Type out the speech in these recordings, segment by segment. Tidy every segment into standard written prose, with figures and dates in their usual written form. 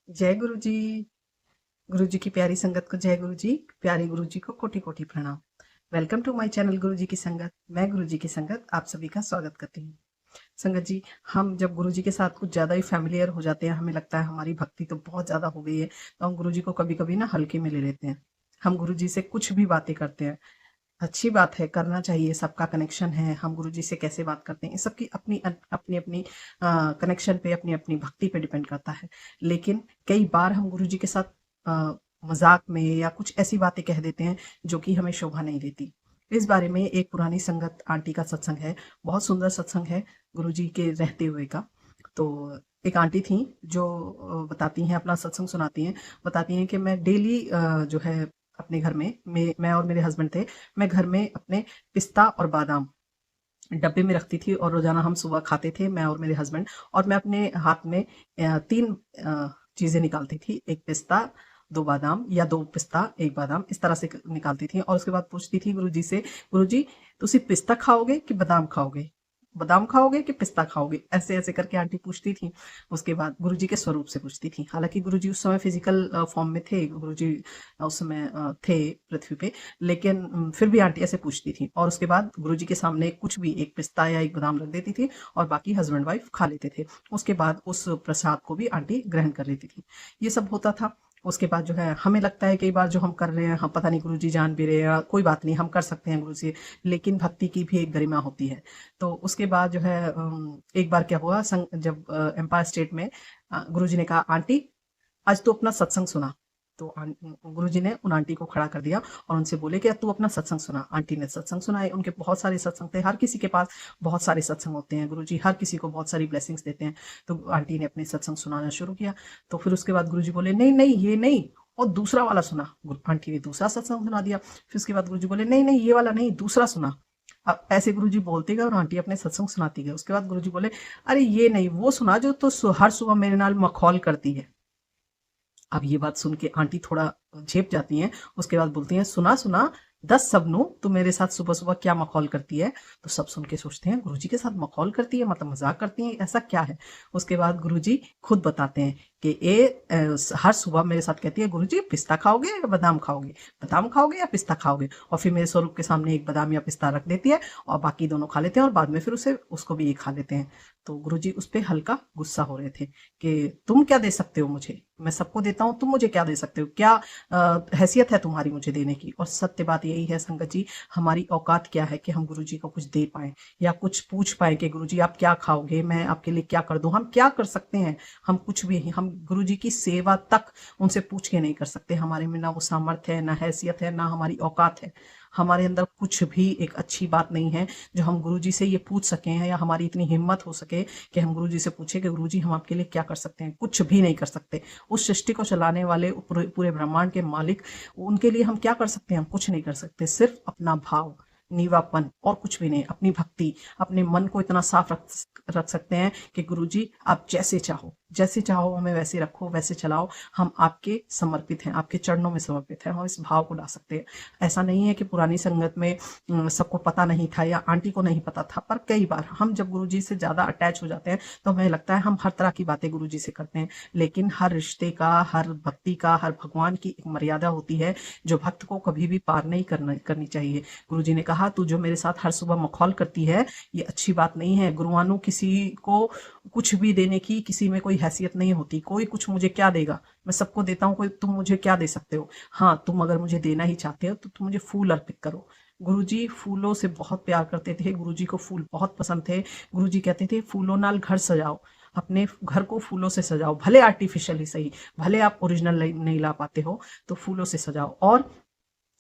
जय गुरु जी। गुरु जी की प्यारी संगत को जय गुरु जी। प्यारे गुरु जी को कोटि कोटि प्रणाम। वेलकम टू माय चैनल गुरु जी की संगत। मैं गुरु जी की संगत आप सभी का स्वागत करती हूँ। संगत जी, हम जब गुरु जी के साथ कुछ ज़्यादा ही फैमिलियर हो जाते हैं, हमें लगता है हमारी भक्ति तो बहुत ज़्यादा हो गई है, तो हम गुरु जी को कभी कभी ना हल्के में ले लेते हैं। हम गुरु जी से कुछ भी बातें करते हैं, अच्छी बात है, करना चाहिए, सबका कनेक्शन है। हम गुरु जी से कैसे बात करते हैं, ये सबकी अपनी अपनी अपनी कनेक्शन पे, अपनी अपनी भक्ति पे डिपेंड करता है। लेकिन कई बार हम गुरु जी के साथ मजाक में या कुछ ऐसी बातें कह देते हैं जो कि हमें शोभा नहीं देती। इस बारे में एक पुरानी संगत आंटी का सत्संग है। बहुत सुंदर सत्संग है गुरु जी के रहते हुए का। तो एक आंटी थी जो बताती हैं, अपना सत्संग सुनाती हैं। बताती हैं कि मैं डेली जो है अपने घर में, मैं और मेरे हस्बैंड थे। मैं घर में अपने पिस्ता और बादाम डब्बे में रखती थी और रोजाना हम सुबह खाते थे, मैं और मेरे हस्बैंड। और मैं अपने हाथ में तीन चीजें निकालती थी, एक पिस्ता, दो बादाम, या दो पिस्ता एक बादाम, इस तरह से निकालती थी। और उसके बाद पूछती थी गुरु जी से, गुरु जी तुसी पिस्ता खाओगे कि बादाम खाओगे, बादाम खाओगे कि पिस्ता खाओगे, ऐसे ऐसे करके आंटी पूछती थी। उसके बाद गुरु जी के स्वरूप से पूछती थी। हालांकि गुरु जी उस समय फिजिकल फॉर्म में थे, गुरु जी उस समय थे पृथ्वी पे। लेकिन फिर भी आंटी ऐसे पूछती थी। और उसके बाद गुरु जी के सामने कुछ भी, एक पिस्ता या एक बादाम रख देती थी और बाकी हस्बैंड वाइफ खा लेते थे। उसके बाद उस प्रसाद को भी आंटी ग्रहण कर लेती थी। ये सब होता था। उसके बाद जो है, हमें लगता है कई बार जो हम कर रहे हैं, हम पता नहीं गुरु जी जान भी रहे हैं, कोई बात नहीं, हम कर सकते हैं गुरु से। लेकिन भक्ति की भी एक गरिमा होती है। तो उसके बाद जो है एक बार क्या हुआ, जब एम्पायर स्टेट में गुरु जी ने कहा, आंटी आज तू अपना सत्संग सुना। तो गुरुजी ने उन आंटी को खड़ा कर दिया और उनसे बोले कि तू अपना सत्संग सुना। आंटी ने सत्संग सुनाए। उनके बहुत सारे सत्संग थे, हर किसी के पास बहुत सारे सत्संग होते हैं। गुरुजी हर किसी को बहुत सारी ब्लेसिंग्स देते हैं। तो आंटी ने अपने सत्संग सुनाना शुरू किया। तो फिर उसके बाद गुरुजी बोले, नहीं नहीं ये नहीं, और दूसरा वाला सुना। आंटी ने दूसरा सत्संग सुना दिया। फिर उसके बाद गुरुजी बोले, नहीं नहीं ये वाला नहीं, दूसरा सुना। अब ऐसे गुरुजी बोलते गए और आंटी अपने सत्संग सुनाती गए। उसके बाद गुरुजी बोले, अरे ये नहीं, वो सुना जो तो हर सुबह मेरे नाल मखौल करती है। अब ये बात सुन के आंटी थोड़ा झेप जाती हैं। उसके बाद बोलती हैं, सुना सुना, 10 सबनू तू मेरे साथ सुबह सुबह क्या मखौल करती है। तो सब सुन के सोचते हैं, गुरुजी के साथ मखौल करती है, मतलब मजाक करती हैं, ऐसा क्या है। उसके बाद गुरुजी खुद बताते हैं कि हर सुबह मेरे साथ कहती है, गुरुजी पिस्ता खाओगे या बादाम खाओगे, बादाम खाओगे या पिस्ता खाओगे। और फिर मेरे स्वरूप के सामने एक बादाम या पिस्ता रख देती है और बाकी दोनों खा लेते हैं और बाद में फिर उसको भी ये खा लेते हैं। तो गुरुजी उस पर हल्का गुस्सा हो रहे थे कि तुम क्या दे सकते हो मुझे, मैं सबको देता हूँ, तुम मुझे क्या दे सकते हो, क्या हैसियत है तुम्हारी मुझे देने की। और सत्य बात यही है संगत जी, हमारी औकात क्या है कि हम गुरु जी को कुछ दे पाए या कुछ पूछ पाए कि गुरु जी आप क्या खाओगे, मैं आपके लिए क्या कर दूं। हम क्या कर सकते हैं, हम कुछ भी, हम गुरु जी की सेवा तक उनसे पूछ के नहीं कर सकते। हमारे में ना वो सामर्थ्य है, ना हैसियत है, ना हमारी औकात है। हमारे अंदर कुछ भी एक अच्छी बात नहीं है जो हम गुरु जी से ये पूछ सकें हैं, या हमारी इतनी हिम्मत हो सके कि हम गुरु जी से पूछे कि गुरु जी हम आपके लिए क्या कर सकते हैं। कुछ भी नहीं कर सकते। उस सृष्टि को चलाने वाले, पूरे ब्रह्मांड के मालिक, उनके लिए हम क्या कर सकते हैं, हम कुछ नहीं कर सकते। सिर्फ अपना भाव, नीवापन, और कुछ भी नहीं। अपनी भक्ति, अपने मन को इतना साफ रख सकते हैं कि गुरु जी आप जैसे चाहो हमें वैसे रखो, वैसे चलाओ। हम आपके समर्पित हैं, आपके चरणों में समर्पित हैं। हम इस भाव को ला सकते हैं। ऐसा नहीं है कि पुरानी संगत में सबको पता नहीं था या आंटी को नहीं पता था, पर कई बार हम जब गुरु जी से ज्यादा अटैच हो जाते हैं तो हमें लगता है हम हर तरह की बातें गुरु जी से करते हैं। लेकिन हर रिश्ते का, हर भक्ति का, हर भगवान की एक मर्यादा होती है जो भक्त को कभी भी पार नहीं करनी चाहिए। गुरु जी ने कहा, तू जो मेरे साथ हर सुबह मखौल करती है, ये अच्छी बात नहीं है। गुरुआनु किसी को कुछ भी देने की, किसी में कोई हैसियत नहीं होती। कोई कुछ मुझे क्या देगा, मैं सबको देता हूँ, कोई तुम मुझे क्या दे सकते हो। हाँ, तुम अगर मुझे देना ही चाहते हो तो तुम मुझे फूल अर्पित करो। गुरुजी फूलों से बहुत प्यार करते थे। गुरुजी को फूल बहुत पसंद थे। गुरुजी कहते थे, फूलों नाल घर सजाओ, अपने घर को फूलों से सजाओ, भले आर्टिफिशियल ही सही, भले आप ओरिजिनल नहीं ला पाते हो तो फूलों से सजाओ। और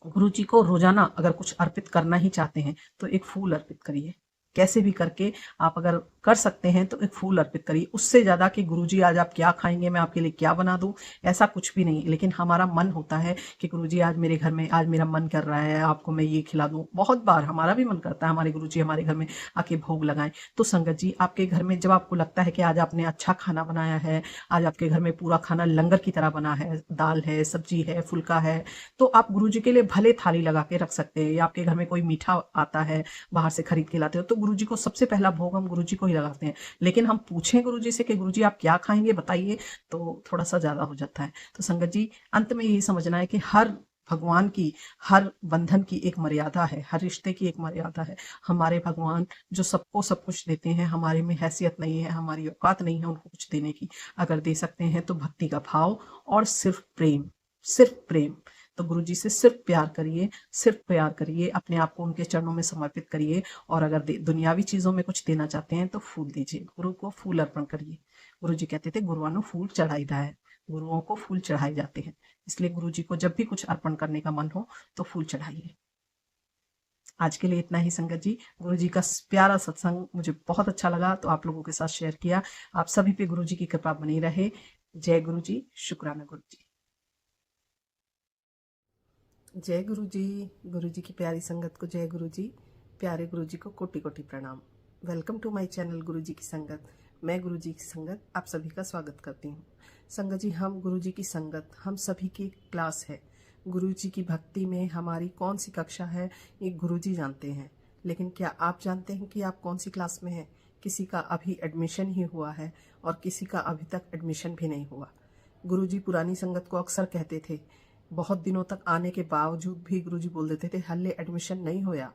गुरु जी को रोजाना अगर कुछ अर्पित करना ही चाहते हैं तो एक फूल अर्पित करिए। कैसे भी करके आप अगर कर सकते हैं तो एक फूल अर्पित करिए। उससे ज्यादा कि गुरुजी आज आप क्या खाएंगे, मैं आपके लिए क्या बना दूं, ऐसा कुछ भी नहीं। लेकिन हमारा मन होता है कि गुरुजी आज मेरे घर में, आज मेरा मन कर रहा है आपको मैं ये खिला दूं। बहुत बार हमारा भी मन करता है हमारे गुरुजी हमारे घर में आके भोग लगाएं। तो संगत जी, आपके घर में जब आपको लगता है कि आज आपने अच्छा खाना बनाया है, आज आपके घर में पूरा खाना लंगर की तरह बना है, दाल है, सब्जी है, फुल्का है, तो आप गुरु जी के लिए भले थाली लगा के रख सकते हैं। या आपके घर में कोई मीठा आता है, बाहर से खरीद के लाते हो, तो गुरुजी को सबसे पहला भोग हम गुरुजी को ही लगाते हैं। लेकिन हम पूछें गुरुजी से कि गुरुजी आप क्या खाएंगे बताइए, तो थोड़ा सा ज्यादा हो जाता है। तो संगत जी, अंत में यही समझना है कि हर भगवान की, हर बंधन की एक मर्यादा है, हर रिश्ते की एक मर्यादा है। हमारे भगवान जो सबको सब कुछ देते हैं, हमारे में हैसियत नहीं है, हमारी औकात नहीं है उनको कुछ देने की। अगर दे सकते हैं तो भक्ति का भाव और सिर्फ प्रेम, सिर्फ प्रेम। तो गुरु जी से सिर्फ प्यार करिए, सिर्फ प्यार करिए, अपने आप को उनके चरणों में समर्पित करिए। और अगर दुनियावी चीजों में कुछ देना चाहते हैं तो फूल दीजिए, गुरु को फूल अर्पण करिए। गुरु जी कहते थे गुरुआनो फूल चढ़ाईदा है, गुरुओं को फूल चढ़ाए जाते हैं। इसलिए गुरु जी को जब भी कुछ अर्पण करने का मन हो तो फूल चढ़ाइए। आज के लिए इतना ही संगत जी। गुरु जी का प्यारा सत्संग मुझे बहुत अच्छा लगा, तो आप लोगों के साथ शेयर किया। आप सभी पे गुरु जी की कृपा बनी रहे। जय गुरु जी, शुक्राना गुरु जी। जय गुरु जी। गुरु जी की प्यारी संगत को जय गुरु जी। प्यारे गुरु जी को कोटि कोटि प्रणाम। वेलकम टू माय चैनल गुरु जी की संगत। मैं गुरु जी की संगत आप सभी का स्वागत करती हूँ। संगत जी, हम गुरु जी की संगत हम सभी की क्लास है। गुरु जी की भक्ति में हमारी कौन सी कक्षा है ये गुरु जी जानते हैं। लेकिन क्या आप जानते हैं कि आप कौन सी क्लास में हैं? किसी का अभी एडमिशन ही हुआ है और किसी का अभी तक एडमिशन भी नहीं हुआ। गुरु जी पुरानी संगत को अक्सर कहते थे, बहुत दिनों तक आने के बावजूद भी गुरुजी बोल देते थे हल्ले एडमिशन नहीं होया।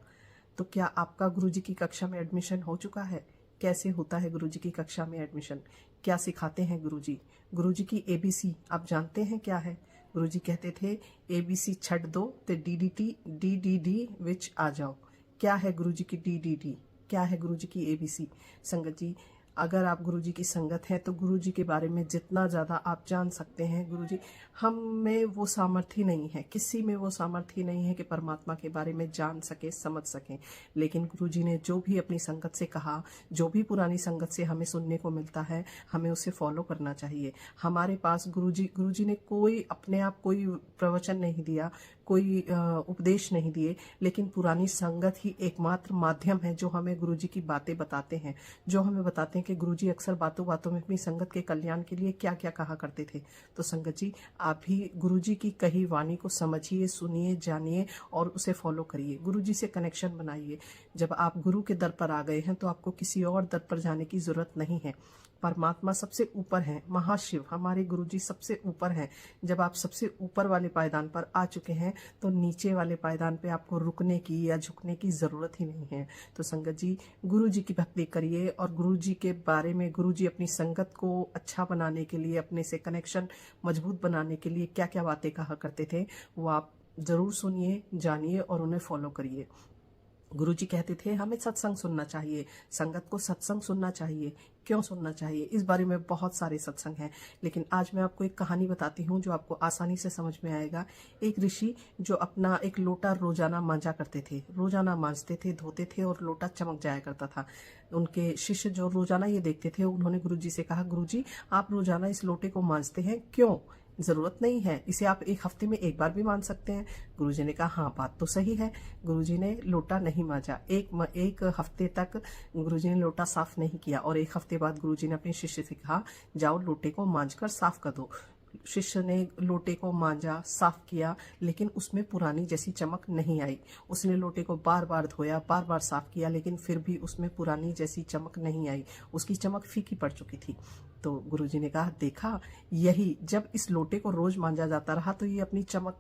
तो क्या आपका गुरुजी की कक्षा में एडमिशन हो चुका है? कैसे होता है गुरुजी की कक्षा में एडमिशन? क्या सिखाते हैं गुरुजी? गुरुजी की एबीसी आप जानते हैं क्या है? गुरुजी कहते थे एबीसी छट दो ते डीडीडी विच आ जाओ। क्या है गुरुजी की डीडीडी? क्या है गुरुजी की एबीसी? संगत जी, अगर आप गुरुजी की संगत हैं तो गुरुजी के बारे में जितना ज़्यादा आप जान सकते हैं, गुरुजी हम में वो सामर्थ्य नहीं है, किसी में वो सामर्थ्य नहीं है कि परमात्मा के बारे में जान सके, समझ सकें। लेकिन गुरुजी ने जो भी अपनी संगत से कहा, जो भी पुरानी संगत से हमें सुनने को मिलता है, हमें उसे फॉलो करना चाहिए। हमारे पास गुरुजी ने कोई अपने आप कोई प्रवचन नहीं दिया, कोई उपदेश नहीं दिए, लेकिन पुरानी संगत ही एकमात्र माध्यम है जो हमें गुरुजी की बातें बताते हैं, जो हमें बताते हैं कि गुरुजी अक्सर बातों बातों में अपनी संगत के कल्याण के लिए क्या क्या कहा करते थे। तो संगत जी, आप भी गुरुजी की कही वाणी को समझिए, सुनिए, जानिए और उसे फॉलो करिए। गुरुजी से कनेक्शन बनाइए। जब आप गुरु के दर पर आ गए हैं तो आपको किसी और दर पर जाने की जरूरत नहीं है। परमात्मा सबसे ऊपर है, महाशिव हमारे गुरुजी सबसे ऊपर हैं। जब आप सबसे ऊपर वाले पायदान पर आ चुके हैं तो नीचे वाले पायदान पे आपको रुकने की या झुकने की जरूरत ही नहीं है। तो संगत जी, गुरुजी की भक्ति करिए और गुरुजी के बारे में, गुरुजी अपनी संगत को अच्छा बनाने के लिए, अपने से कनेक्शन मजबूत बनाने के लिए क्या क्या बातें कहा करते थे वो आप जरूर सुनिए, जानिए और उन्हें फॉलो करिए। गुरुजी कहते थे हमें सत्संग सुनना चाहिए, संगत को सत्संग सुनना चाहिए। क्यों सुनना चाहिए? इस बारे में बहुत सारे सत्संग हैं, लेकिन आज मैं आपको एक कहानी बताती हूँ जो आपको आसानी से समझ में आएगा। एक ऋषि जो अपना एक लोटा रोजाना मांजा करते थे, रोजाना मांजते थे, धोते थे और लोटा चमक जाया करता था। उनके शिष्य जो रोजाना ये देखते थे, उन्होंने गुरुजी से कहा, गुरुजी आप रोजाना इस लोटे को मांजते हैं क्यों? जरूरत नहीं है, इसे आप एक हफ्ते में एक बार भी मान सकते हैं। गुरुजी ने कहा हाँ बात तो सही है। गुरुजी ने लोटा नहीं मांजा, एक हफ्ते तक गुरुजी ने लोटा साफ नहीं किया और एक हफ्ते बाद गुरुजी ने अपने शिष्य से कहा जाओ लोटे को मांज कर साफ कर दो। शिष्य ने लोटे को मांजा, साफ किया, लेकिन उसमें पुरानी जैसी चमक नहीं आई। उसने लोटे को बार बार धोया, बार बार साफ किया, लेकिन फिर भी उसमें पुरानी जैसी चमक नहीं आई, उसकी चमक फीकी पड़ चुकी थी। तो गुरुजी ने कहा देखा, यही जब इस लोटे को रोज मांजा जाता रहा तो ये अपनी चमक,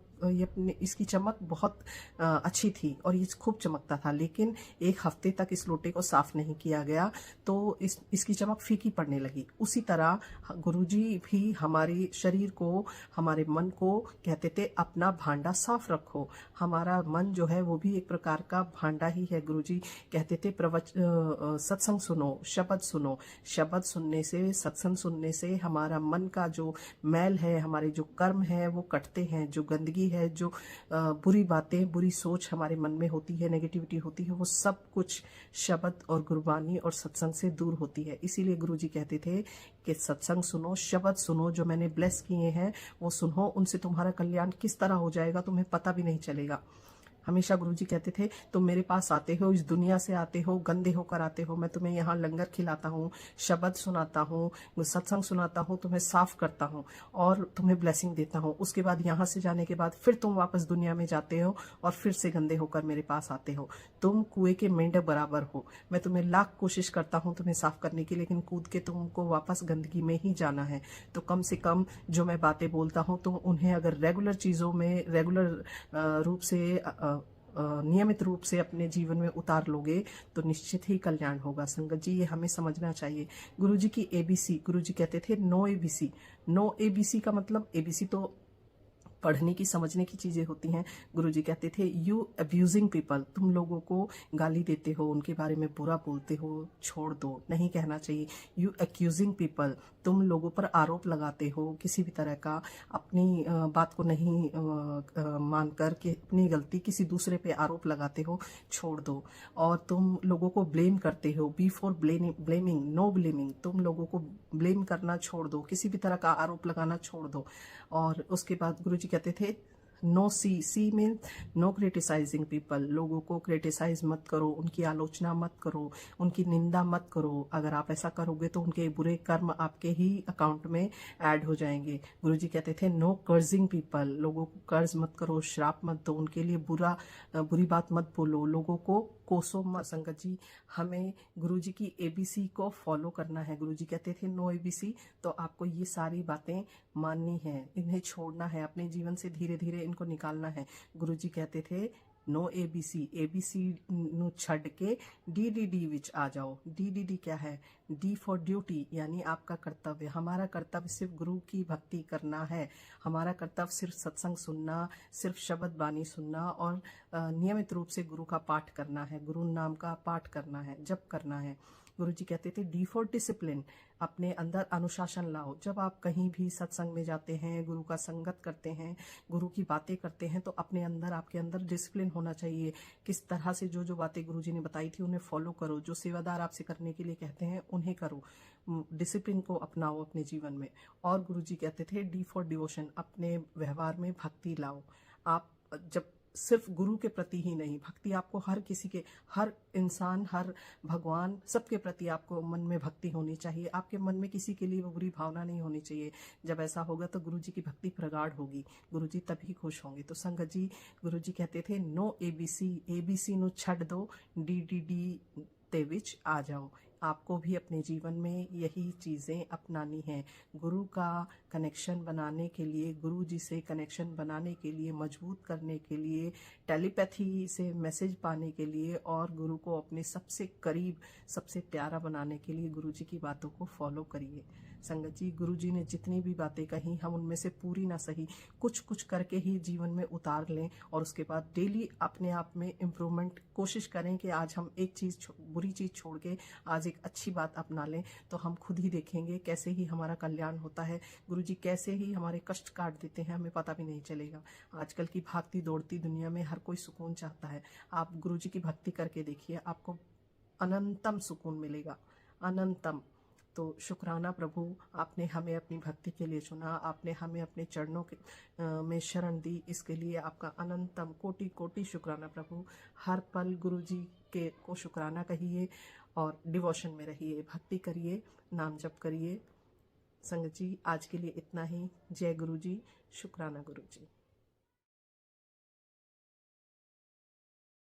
इसकी चमक बहुत अच्छी थी और ये खूब चमकता था, लेकिन एक हफ्ते तक इस लोटे को साफ नहीं किया गया तो इसकी चमक फीकी पड़ने लगी। उसी तरह गुरुजी भी हमारे शरीर को, हमारे मन को कहते थे अपना भांडा साफ रखो। हमारा मन जो है वो भी एक प्रकार का भांडा ही है। गुरुजी कहते थे सत्संग सुनो, शब्द सुनो, शब्द सुनने से, सत्संग सुनने से हमारा मन का जो मैल है, हमारे जो कर्म है वो कटते हैं, जो गंदगी है, जो बुरी बातें, बुरी सोच हमारे मन में होती है, नेगेटिविटी होती है, वो सब कुछ शब्द और गुरबानी और सत्संग से दूर होती है। इसीलिए गुरुजी कहते थे कि सत्संग सुनो, शब्द सुनो, जो मैंने ब्लेस किए हैं वो सुनो, उनसे तुम्हारा कल्याण किस तरह हो जाएगा तुम्हें पता भी नहीं चलेगा। हमेशा गुरुजी कहते थे तुम मेरे पास आते हो, इस दुनिया से आते हो, गंदे होकर आते हो, मैं तुम्हें यहाँ लंगर खिलाता हूँ, शब्द सुनाता हूँ, सत्संग सुनाता हूँ, तुम्हें साफ करता हूँ और तुम्हें ब्लेसिंग देता हूँ। उसके बाद यहाँ से जाने के बाद फिर तुम वापस दुनिया में जाते हो और फिर से गंदे होकर मेरे पास आते हो। तुम कुएं के मेंढक बराबर हो। मैं तुम्हें लाख कोशिश करता हूँ तुम्हें साफ करने की, लेकिन कूद के तुमको वापस गंदगी में ही जाना है। तो कम से कम जो मैं बातें बोलता हूँ तुम उन्हें अगर रेगुलर चीजों में रेगुलर रूप से नियमित रूप से अपने जीवन में उतार लोगे तो निश्चित ही कल्याण होगा। संगत जी, ये हमें समझना चाहिए। गुरुजी की एबीसी, गुरुजी कहते थे नो एबीसी। नो एबीसी का मतलब, एबीसी तो पढ़ने की समझने की चीजें होती हैं। गुरुजी कहते थे यू अब्यूजिंग पीपल, तुम लोगों को गाली देते हो, उनके बारे में बुरा बोलते हो, छोड़ दो, नहीं कहना चाहिए। यू एक्यूजिंग पीपल, तुम लोगों पर आरोप लगाते हो किसी भी तरह का, अपनी बात को नहीं मानकर के अपनी गलती किसी दूसरे पे आरोप लगाते हो, छोड़ दो। और तुम लोगों को ब्लेम करते हो, be for blaming, no blaming, तुम लोगों को ब्लेम करना छोड़ दो, किसी भी तरह का आरोप लगाना छोड़ दो। और उसके बाद गुरुजी कहते थे नो सी मीन नो क्रिटिसाइजिंग पीपल, लोगों को क्रिटिसाइज मत करो, उनकी आलोचना मत करो, उनकी निंदा मत करो। अगर आप ऐसा करोगे तो उनके बुरे कर्म आपके ही अकाउंट में ऐड हो जाएंगे। गुरुजी कहते थे नो कर्जिंग पीपल, लोगों को कर्ज मत करो, श्राप मत दो, उनके लिए बुरी बात मत बोलो, लोगों को कोसो मत। संगत जी, हमें गुरुजी की एबीसी को फॉलो करना है। गुरुजी कहते थे नो एबीसी, तो आपको ये सारी बातें माननी है, इन्हें छोड़ना है, अपने जीवन से धीरे धीरे इनको निकालना है। गुरुजी कहते थे नो एबीसी, एबीसी नु छड़ के डीडीडी विच आ जाओ। डीडीडी क्या है? डी फॉर ड्यूटी, यानी आपका कर्तव्य। हमारा कर्तव्य सिर्फ गुरु की भक्ति करना है, हमारा कर्तव्य सिर्फ सत्संग सुनना, सिर्फ शब्द बानी सुनना और नियमित रूप से गुरु का पाठ करना है, गुरु नाम का पाठ करना है, जप करना है। गुरुजी कहते थे डी फॉर डिसिप्लिन, अपने अंदर अनुशासन लाओ। जब आप कहीं भी सत्संग में जाते हैं, गुरु का संगत करते हैं, गुरु की बातें करते हैं, तो अपने अंदर, आपके अंदर डिसिप्लिन होना चाहिए। किस तरह से जो जो बातें गुरुजी ने बताई थी उन्हें फॉलो करो, जो सेवादार आपसे करने के लिए कहते हैं उन्हें करो, डिसिप्लिन को अपनाओ अपने जीवन में। और गुरुजी कहते थे डी फॉर डिवोशन, अपने व्यवहार में भक्ति लाओ। आप जब सिर्फ गुरु के प्रति ही नहीं, भक्ति आपको हर किसी के, हर इंसान, हर भगवान, सबके प्रति आपको मन में भक्ति होनी चाहिए। आपके मन में किसी के लिए वो बुरी भावना नहीं होनी चाहिए। जब ऐसा होगा तो गुरुजी की भक्ति प्रगाढ़ होगी, गुरुजी तभी खुश होंगे। तो संगत जी, गुरुजी कहते थे नो एबीसी, एबीसी नु छड़ दो, डीडीडी ते विच आ जाओ। आपको भी अपने जीवन में यही चीज़ें अपनानी हैं। गुरु का कनेक्शन बनाने के लिए, गुरु जी से कनेक्शन बनाने के लिए, मजबूत करने के लिए, टेलीपैथी से मैसेज पाने के लिए और गुरु को अपने सबसे करीब, सबसे प्यारा बनाने के लिए गुरु जी की बातों को फॉलो करिए। संगत जी, गुरु जी ने जितनी भी बातें कही, हम उनमें से पूरी ना सही, कुछ कुछ करके ही जीवन में उतार लें और उसके बाद डेली अपने आप में इम्प्रूवमेंट कोशिश करें कि आज हम एक चीज़, बुरी चीज़ छोड़ के आज एक अच्छी बात अपना लें, तो हम खुद ही देखेंगे कैसे ही हमारा कल्याण होता है। गुरुजी कैसे ही हमारे कष्ट काट देते हैं, हमें पता भी नहीं चलेगा। आजकल की भागती दौड़ती दुनिया में हर कोई सुकून चाहता है। आप गुरुजी की भक्ति करके देखिए, आपको अनंतम सुकून मिलेगा, अनंतम। तो शुक्राना प्रभु, आपने हमें अपनी भक्ति के लिए चुना, आपने हमें अपने चरणों के में शरण दी, इसके लिए आपका अनंतम कोटि कोटि शुक्राना प्रभु। हर पल गुरु जी के को शुक्राना कहिए और डिवोशन में रहिए, भक्ति करिए, नाम जप करिए। संगत जी, आज के लिए इतना ही। जय गुरु जी, शुक्राना गुरु जी।